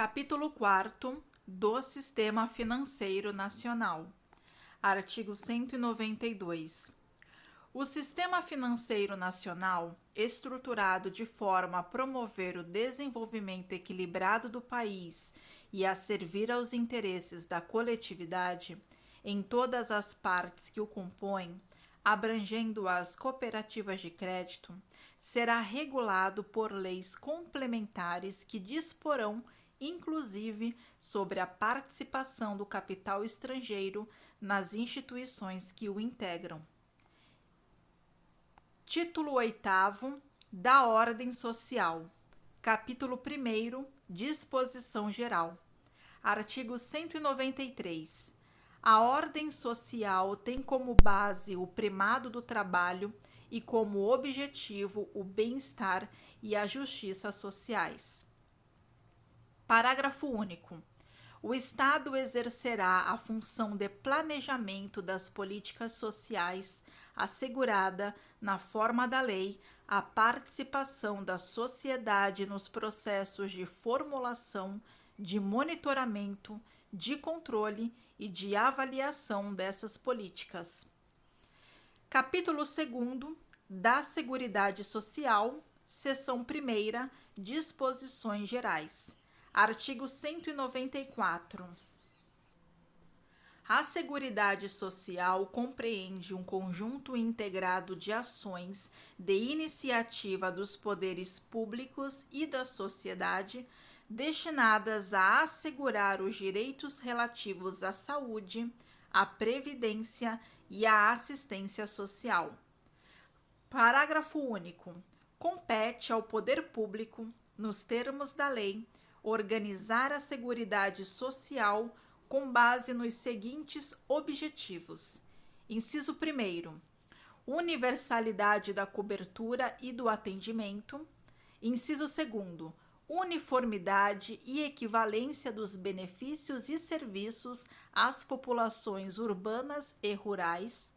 Capítulo 4 do Sistema Financeiro Nacional. Artigo 192. O Sistema Financeiro Nacional, estruturado de forma a promover o desenvolvimento equilibrado do país e a servir aos interesses da coletividade, em todas as partes que o compõem, abrangendo as cooperativas de crédito, será regulado por leis complementares que disporão inclusive sobre a participação do capital estrangeiro nas instituições que o integram. Título 8º da Ordem Social. Capítulo 1º, Disposição Geral. Artigo 193. A ordem social tem como base o primado do trabalho e como objetivo o bem-estar e a justiça sociais. Parágrafo único. O Estado exercerá a função de planejamento das políticas sociais, assegurada, na forma da lei, a participação da sociedade nos processos de formulação, de monitoramento, de controle e de avaliação dessas políticas. Capítulo 2º da Seguridade Social, seção 1ª, Disposições Gerais. Artigo 194. A Seguridade Social compreende um conjunto integrado de ações de iniciativa dos poderes públicos e da sociedade destinadas a assegurar os direitos relativos à saúde, à previdência e à assistência social. Parágrafo único. Compete ao poder público, nos termos da lei, organizar a Seguridade Social com base nos seguintes objetivos. Inciso 1º, universalidade da cobertura e do atendimento. Inciso 2º, uniformidade e equivalência dos benefícios e serviços às populações urbanas e rurais.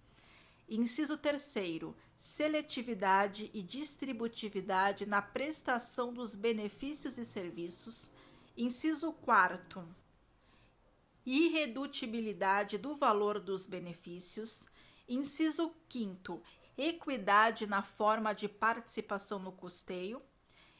Inciso 3º, seletividade e distributividade na prestação dos benefícios e serviços. Inciso 4º, irredutibilidade do valor dos benefícios. Inciso 5º, equidade na forma de participação no custeio.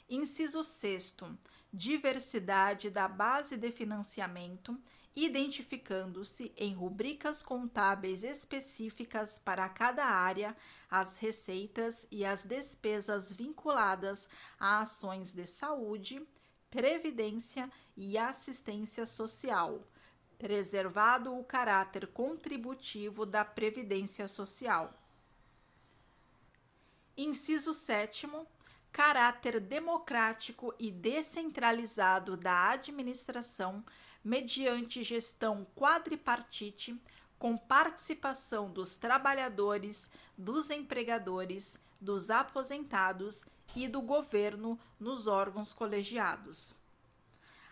Inciso 6º, diversidade da base de financiamento, identificando-se em rubricas contábeis específicas para cada área as receitas e as despesas vinculadas a ações de saúde, previdência e assistência social, preservado o caráter contributivo da previdência social. Inciso 7º, caráter democrático e descentralizado da administração mediante gestão quadripartite, com participação dos trabalhadores, dos empregadores, dos aposentados e do governo nos órgãos colegiados.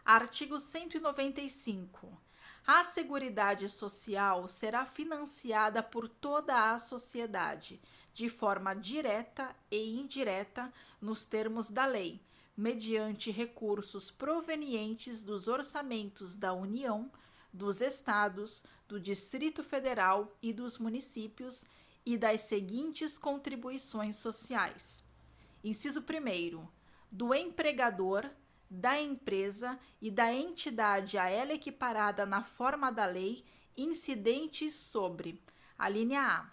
Artigo 195. A Seguridade Social será financiada por toda a sociedade, de forma direta e indireta, nos termos da lei, mediante recursos provenientes dos orçamentos da União, dos Estados, do Distrito Federal e dos municípios e das seguintes contribuições sociais. Inciso 1º, do empregador, da empresa e da entidade a ela equiparada na forma da lei, incidentes sobre: alínea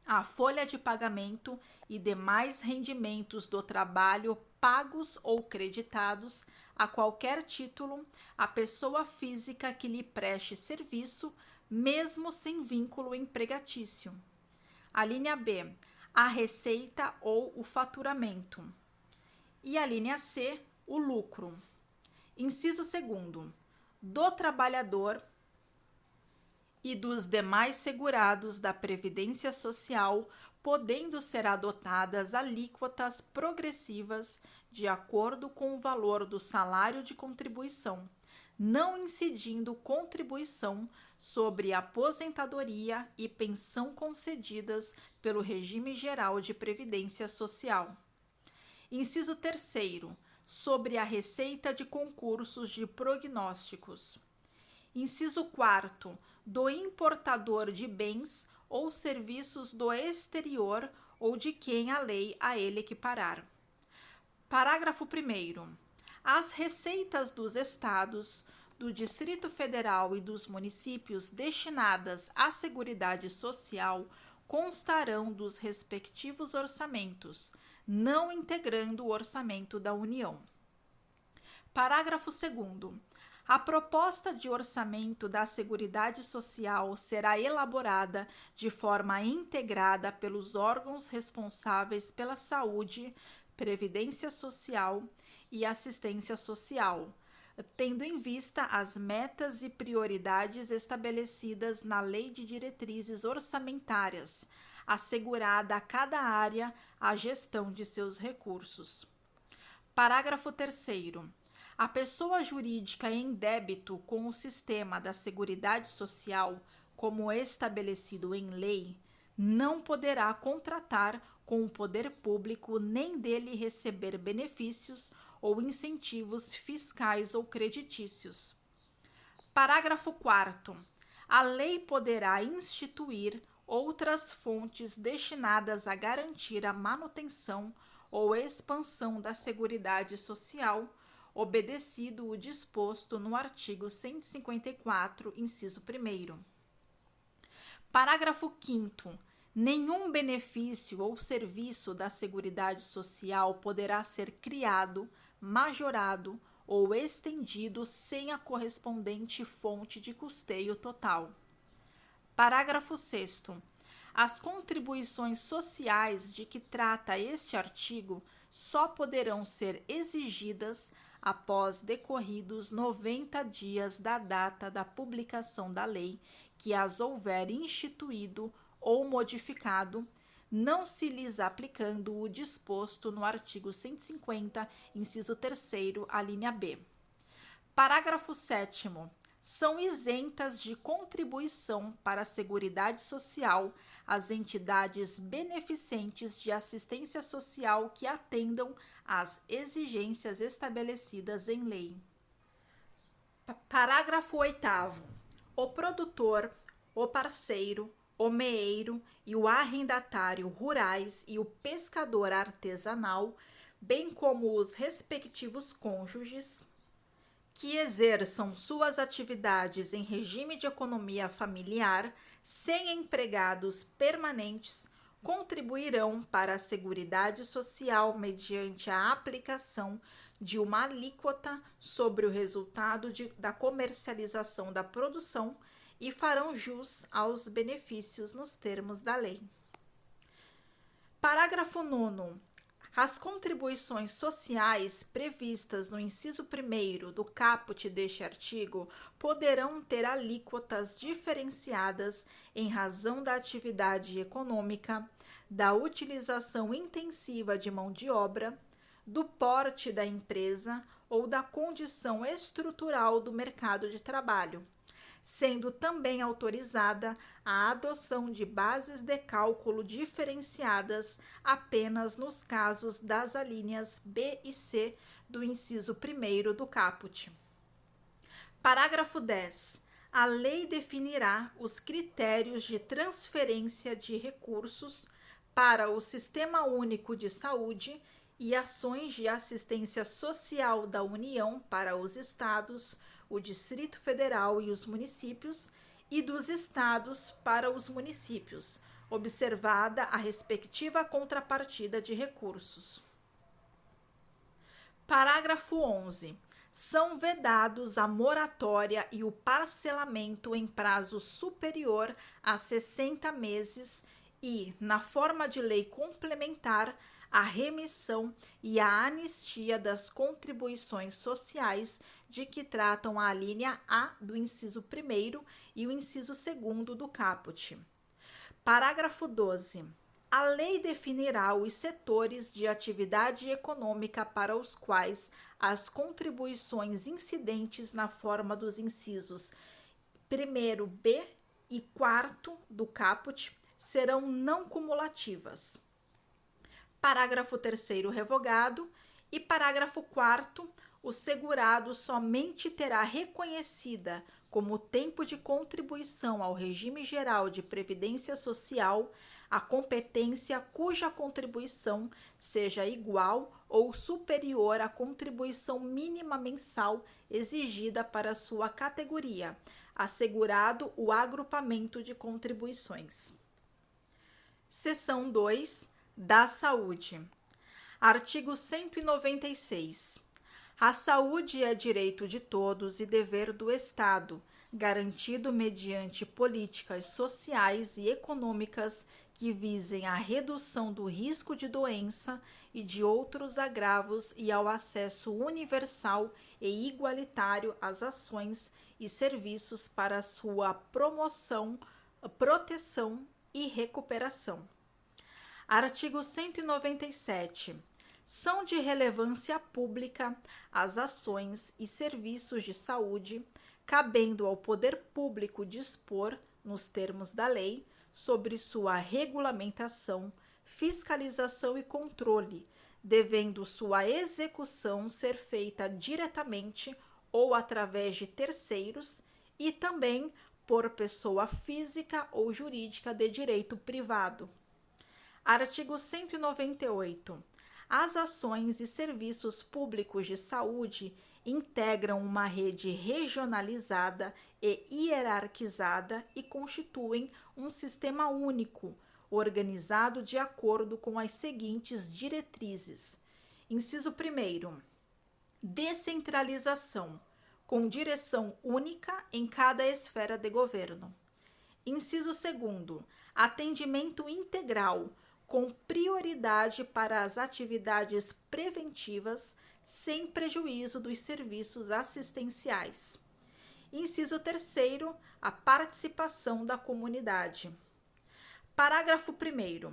A folha de pagamento e demais rendimentos do trabalho pagos ou creditados a qualquer título à pessoa física que lhe preste serviço, mesmo sem vínculo empregatício. Alínea B, a receita ou o faturamento. E a linha C, o lucro. Inciso 2º, do trabalhador e dos demais segurados da Previdência Social, podendo ser adotadas alíquotas progressivas de acordo com o valor do salário de contribuição, não incidindo contribuição sobre aposentadoria e pensão concedidas pelo Regime Geral de Previdência Social. Inciso 3º, sobre a receita de concursos de prognósticos. Inciso 4º, do importador de bens ou serviços do exterior ou de quem a lei a ele equiparar. Parágrafo 1º. As receitas dos estados, do Distrito Federal e dos municípios destinadas à Seguridade Social constarão dos respectivos orçamentos, não integrando o orçamento da União. Parágrafo 2º. A proposta de orçamento da Seguridade Social será elaborada de forma integrada pelos órgãos responsáveis pela saúde, previdência social e assistência social, tendo em vista as metas e prioridades estabelecidas na Lei de Diretrizes Orçamentárias, assegurada a cada área a gestão de seus recursos. Parágrafo 3º. A pessoa jurídica em débito com o sistema da Seguridade Social, como estabelecido em lei, não poderá contratar com o poder público nem dele receber benefícios ou incentivos fiscais ou creditícios. Parágrafo 4º. A lei poderá instituir outras fontes destinadas a garantir a manutenção ou expansão da Seguridade Social, obedecido o disposto no artigo 154, inciso 1º. Parágrafo 5º. Nenhum benefício ou serviço da Seguridade Social poderá ser criado, majorado ou estendido sem a correspondente fonte de custeio total. Parágrafo 6º. As contribuições sociais de que trata este artigo só poderão ser exigidas após decorridos 90 dias da data da publicação da lei que as houver instituído ou modificado, não se lhes aplicando o disposto no artigo 150, inciso 3º, alínea B. Parágrafo 7º. São isentas de contribuição para a Seguridade Social as entidades beneficentes de assistência social que atendam às exigências estabelecidas em lei. Parágrafo 8º. O produtor, o parceiro, o meeiro e o arrendatário rurais e o pescador artesanal, bem como os respectivos cônjuges, que exerçam suas atividades em regime de economia familiar, sem empregados permanentes, contribuirão para a Seguridade Social mediante a aplicação de uma alíquota sobre o resultado da comercialização da produção e farão jus aos benefícios nos termos da lei. Parágrafo 9º. As contribuições sociais previstas no inciso 1º do caput deste artigo poderão ter alíquotas diferenciadas em razão da atividade econômica, da utilização intensiva de mão de obra, do porte da empresa ou da condição estrutural do mercado de trabalho, sendo também autorizada a adoção de bases de cálculo diferenciadas apenas nos casos das alíneas B e C do inciso 1º do caput. Parágrafo 10. A lei definirá os critérios de transferência de recursos para o Sistema Único de Saúde e ações de assistência social da União para os estados, o Distrito Federal e os municípios, e dos estados para os municípios, observada a respectiva contrapartida de recursos. Parágrafo 11. São vedados a moratória e o parcelamento em prazo superior a 60 meses e, na forma de lei complementar, a remissão e a anistia das contribuições sociais de que tratam a alínea A do inciso 1º e o inciso 2º do caput. Parágrafo 12. A lei definirá os setores de atividade econômica para os quais as contribuições incidentes na forma dos incisos 1º B e 4º do caput serão não cumulativas. Parágrafo 3º revogado. E parágrafo 4º, o segurado somente terá reconhecida como tempo de contribuição ao regime geral de previdência social a competência cuja contribuição seja igual ou superior à contribuição mínima mensal exigida para sua categoria, assegurado o agrupamento de contribuições. Seção 2. Da saúde. Artigo 196. A saúde é direito de todos e dever do Estado, garantido mediante políticas sociais e econômicas que visem à redução do risco de doença e de outros agravos e ao acesso universal e igualitário às ações e serviços para sua promoção, proteção e recuperação. Artigo 197. São de relevância pública as ações e serviços de saúde, cabendo ao poder público dispor, nos termos da lei, sobre sua regulamentação, fiscalização e controle, devendo sua execução ser feita diretamente ou através de terceiros e também por pessoa física ou jurídica de direito privado. Artigo 198. As ações e serviços públicos de saúde integram uma rede regionalizada e hierarquizada e constituem um sistema único, organizado de acordo com as seguintes diretrizes. Inciso 1º. Descentralização, com direção única em cada esfera de governo. Inciso 2º. Atendimento integral, com prioridade para as atividades preventivas, sem prejuízo dos serviços assistenciais. Inciso 3º, a participação da comunidade. Parágrafo 1º.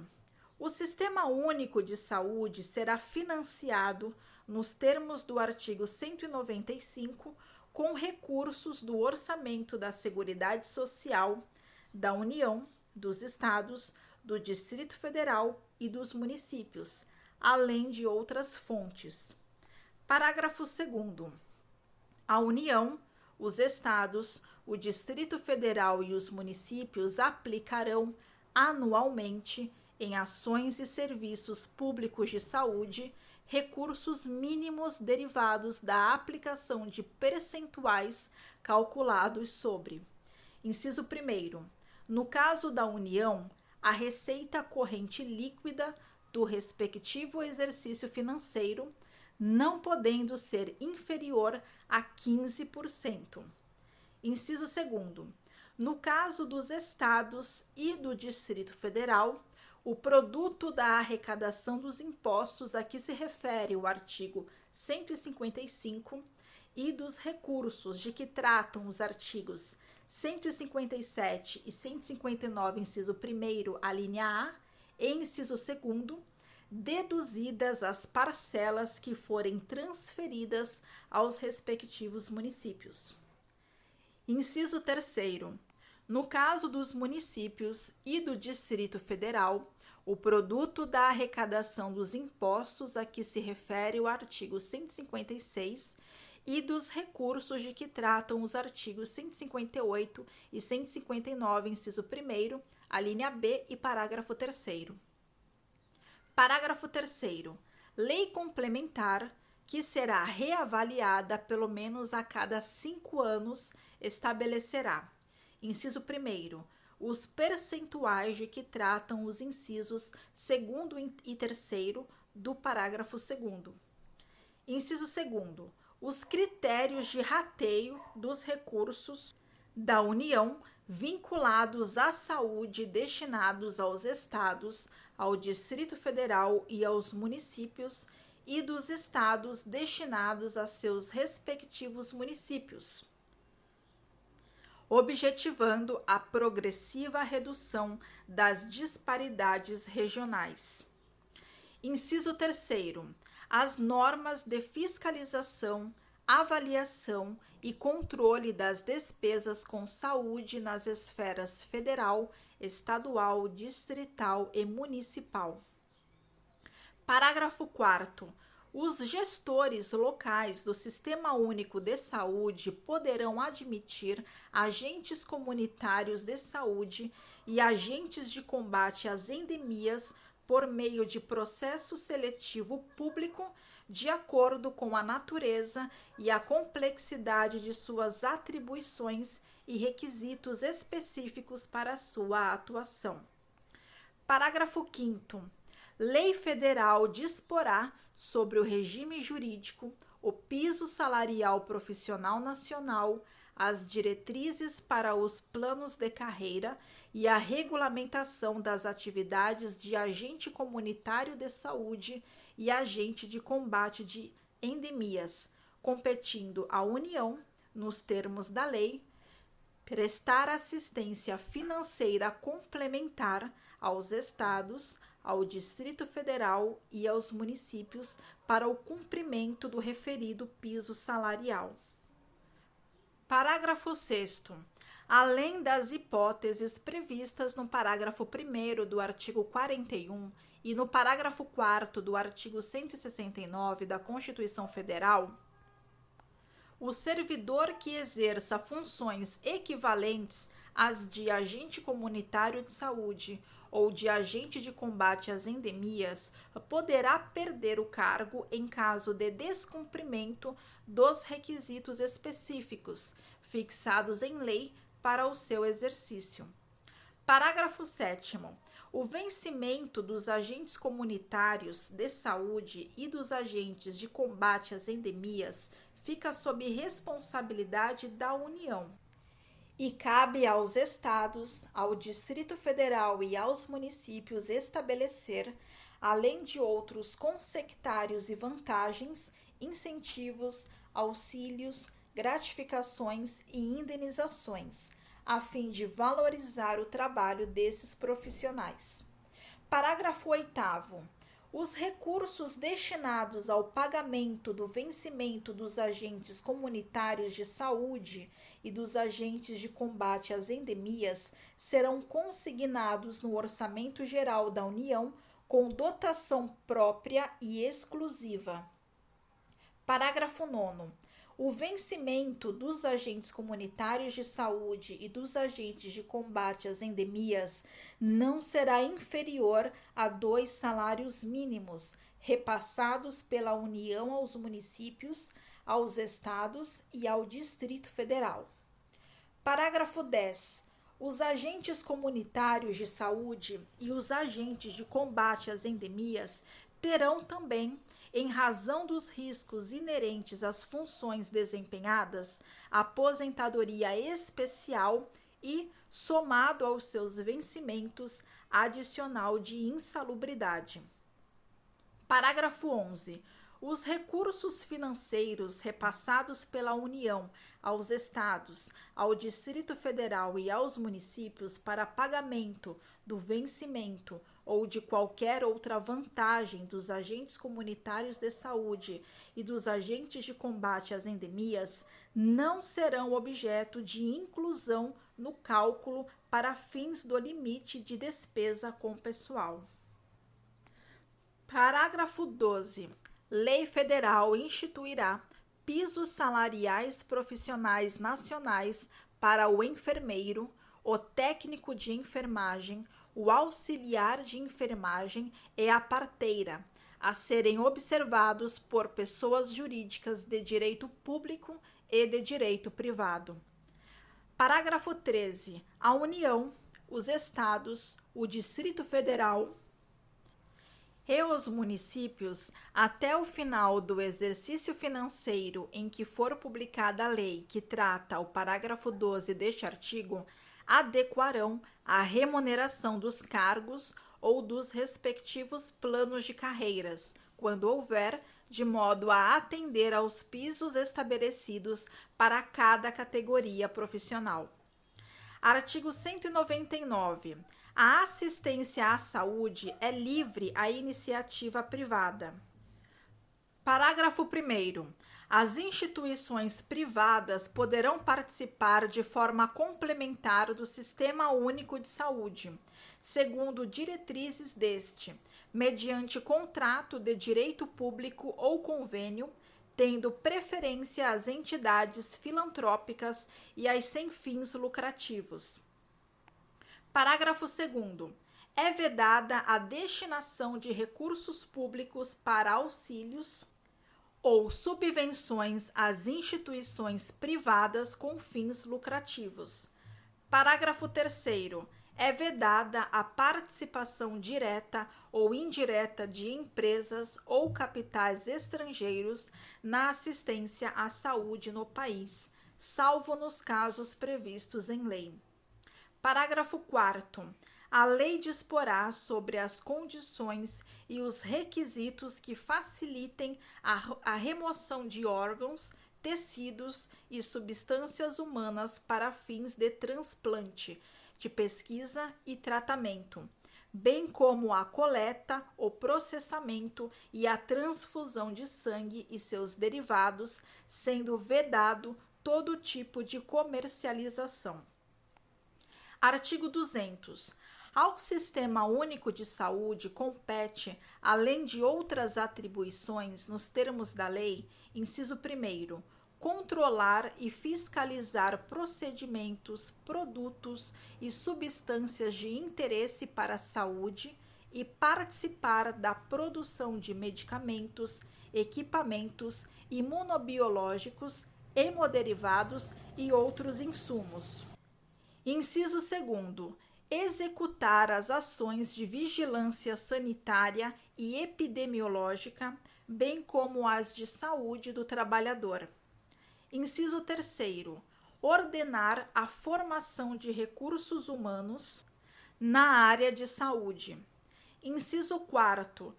O Sistema Único de Saúde será financiado, nos termos do artigo 195, com recursos do orçamento da Seguridade Social, da União, dos Estados, do Distrito Federal e dos municípios, além de outras fontes. Parágrafo 2º. A União, os Estados, o Distrito Federal e os municípios aplicarão anualmente, em ações e serviços públicos de saúde, recursos mínimos derivados da aplicação de percentuais calculados sobre. Inciso 1º. No caso da União, a receita corrente líquida do respectivo exercício financeiro, não podendo ser inferior a 15%. Inciso 2º. No caso dos Estados e do Distrito Federal, o produto da arrecadação dos impostos a que se refere o artigo 155 e dos recursos de que tratam os artigos 157 e 159, inciso 1º, a linha A, e inciso 2º, deduzidas as parcelas que forem transferidas aos respectivos municípios. Inciso 3º. No caso dos municípios e do Distrito Federal, o produto da arrecadação dos impostos a que se refere o artigo 156 e dos recursos de que tratam os artigos 158 e 159, inciso 1º, a linha B e parágrafo 3º. Parágrafo 3º. Lei complementar, que será reavaliada pelo menos a cada 5 anos, estabelecerá: inciso 1º, os percentuais de que tratam os incisos 2º e 3º do parágrafo 2º. Inciso 2º, os critérios de rateio dos recursos da União vinculados à saúde destinados aos Estados, ao Distrito Federal e aos municípios, e dos Estados destinados a seus respectivos municípios, objetivando a progressiva redução das disparidades regionais. Inciso 3º. As normas de fiscalização, avaliação e controle das despesas com saúde nas esferas federal, estadual, distrital e municipal. Parágrafo 4º. Os gestores locais do Sistema Único de Saúde poderão admitir agentes comunitários de saúde e agentes de combate às endemias por meio de processo seletivo público, de acordo com a natureza e a complexidade de suas atribuições e requisitos específicos para sua atuação. Parágrafo 5º. Lei federal disporá sobre o regime jurídico, o piso salarial profissional nacional, as diretrizes para os planos de carreira e a regulamentação das atividades de agente comunitário de saúde e agente de combate de endemias, competindo à União, nos termos da lei, prestar assistência financeira complementar aos estados, ao Distrito Federal e aos municípios para o cumprimento do referido piso salarial. Parágrafo 6º. Além das hipóteses previstas no parágrafo 1º do artigo 41 e no parágrafo 4º do artigo 169 da Constituição Federal, o servidor que exerça funções equivalentes às de agente comunitário de saúde ou de agente de combate às endemias poderá perder o cargo em caso de descumprimento dos requisitos específicos fixados em lei para o seu exercício. Parágrafo 7º. O vencimento dos agentes comunitários de saúde e dos agentes de combate às endemias fica sob responsabilidade da União e cabe aos estados, ao Distrito Federal e aos municípios estabelecer, além de outros consectários e vantagens, incentivos, auxílios, gratificações e indenizações, a fim de valorizar o trabalho desses profissionais. Parágrafo 8º. Os recursos destinados ao pagamento do vencimento dos agentes comunitários de saúde e dos agentes de combate às endemias serão consignados no Orçamento Geral da União com dotação própria e exclusiva. Parágrafo 9º. O vencimento dos agentes comunitários de saúde e dos agentes de combate às endemias não será inferior a 2 salários mínimos, repassados pela União aos municípios, aos estados e ao Distrito Federal. Parágrafo 10. Os agentes comunitários de saúde e os agentes de combate às endemias terão também, em razão dos riscos inerentes às funções desempenhadas, aposentadoria especial e, somado aos seus vencimentos, adicional de insalubridade. Parágrafo 11. Os recursos financeiros repassados pela União aos estados, ao Distrito Federal e aos municípios para pagamento do vencimento ou de qualquer outra vantagem dos agentes comunitários de saúde e dos agentes de combate às endemias não serão objeto de inclusão no cálculo para fins do limite de despesa com pessoal. Parágrafo 12. Lei federal instituirá pisos salariais profissionais nacionais para o enfermeiro, o técnico de enfermagem, o auxiliar de enfermagem e a parteira, a serem observados por pessoas jurídicas de direito público e de direito privado. Parágrafo 13. A União, os estados, o Distrito Federal e os municípios, até o final do exercício financeiro em que for publicada a lei que trata o parágrafo 12 deste artigo, adequarão a remuneração dos cargos ou dos respectivos planos de carreiras, quando houver, de modo a atender aos pisos estabelecidos para cada categoria profissional. Artigo 199. A assistência à saúde é livre à iniciativa privada. Parágrafo 1º. As instituições privadas poderão participar de forma complementar do Sistema Único de Saúde, segundo diretrizes deste, mediante contrato de direito público ou convênio, tendo preferência às entidades filantrópicas e às sem fins lucrativos. Parágrafo 2º. É vedada a destinação de recursos públicos para auxílios ou subvenções às instituições privadas com fins lucrativos. Parágrafo 3º. É vedada a participação direta ou indireta de empresas ou capitais estrangeiros na assistência à saúde no país, salvo nos casos previstos em lei. Parágrafo 4º. A lei disporá sobre as condições e os requisitos que facilitem a remoção de órgãos, tecidos e substâncias humanas para fins de transplante, de pesquisa e tratamento, bem como a coleta, o processamento e a transfusão de sangue e seus derivados, sendo vedado todo tipo de comercialização. Artigo 200. Ao Sistema Único de Saúde compete, além de outras atribuições nos termos da lei, inciso 1º, controlar e fiscalizar procedimentos, produtos e substâncias de interesse para a saúde e participar da produção de medicamentos, equipamentos imunobiológicos, hemoderivados e outros insumos. Inciso 2º. Executar as ações de vigilância sanitária e epidemiológica, bem como as de saúde do trabalhador. Inciso 3º. Ordenar a formação de recursos humanos na área de saúde. Inciso 4º.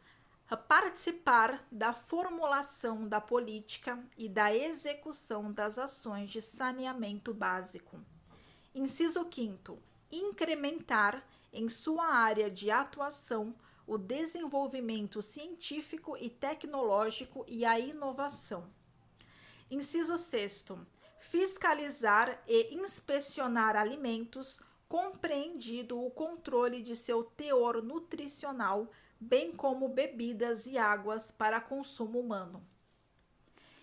Participar da formulação da política e da execução das ações de saneamento básico. Inciso 5º. Incrementar em sua área de atuação o desenvolvimento científico e tecnológico e a inovação. Inciso 6º. Fiscalizar e inspecionar alimentos, compreendido o controle de seu teor nutricional, bem como bebidas e águas para consumo humano.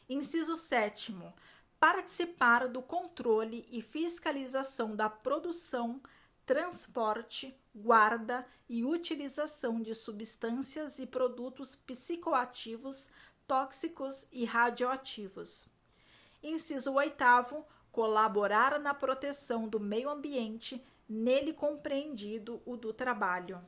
Inciso 7º. Participar do controle e fiscalização da produção, transporte, guarda e utilização de substâncias e produtos psicoativos, tóxicos e radioativos. Inciso 8º. Colaborar na proteção do meio ambiente, nele compreendido o do trabalho.